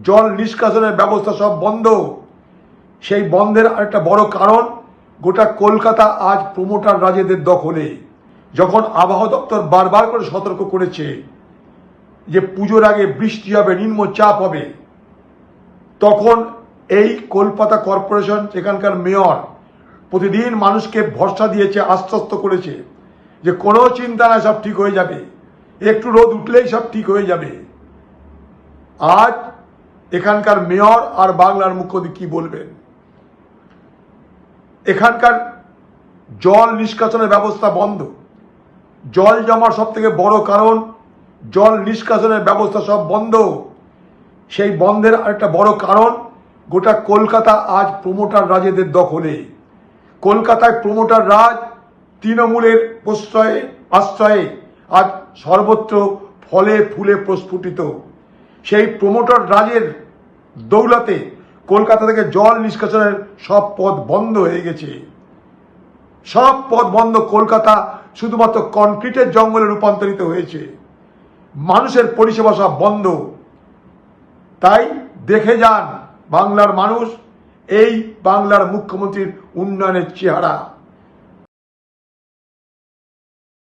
জল নিষ্কাশনের ব্যবস্থা সব বন্ধ। সেই বন্ধের একটা বড় কারণ, গোটা কলকাতা আজ প্রমোটার রাজেদের দখলে। যখন আবহাওয়া দপ্তর বারবার করে সতর্ক করেছে যে পুজোর আগে বৃষ্টি হবে, নিম্নচাপ হবে, তখন এই কলকাতা কর্পোরেশন, সেখানকার মেয়র প্রতিদিন মানুষকে ভরসা দিয়েছে, আশ্বস্ত করেছে যে কোনো চিন্তা না, সব ঠিক হয়ে যাবে, একটু রোদ উঠলেই সব ঠিক হয়ে যাবে। আজ এখানকার মেয়র আর বাংলার মুখ্যমন্ত্রী কি বলবেন? এখানকার জল নিষ্কাশনের ব্যবস্থা বন্ধ। জল জমার সব থেকে বড় কারণ, জল নিষ্কাশনের ব্যবস্থা সব বন্ধ। সেই বন্ধের একটা বড় কারণ, গোটা কলকাতা আজ প্রমোটার রাজেদের দখলে। কলকাতায় প্রমোটার রাজ তৃণমূলের আশ্রয়ে আজ সর্বত্র ফলে ফুলে প্রস্ফুটিত। সেই প্রমোটার রাজের দৌলতে কলকাতা থেকে জল নিষ্কাশনের সব পথ বন্ধ হয়ে গেছে। সব পথ বন্ধ। কলকাতা শুধুমাত্র কনক্রিটের জঙ্গলে রূপান্তরিত হয়েছে। মানুষের পরিষেবা সব বন্ধ। তাই দেখে যান বাংলার মানুষ এই বাংলার মুখ্যমন্ত্রীর উন্নয়নের চেহারা।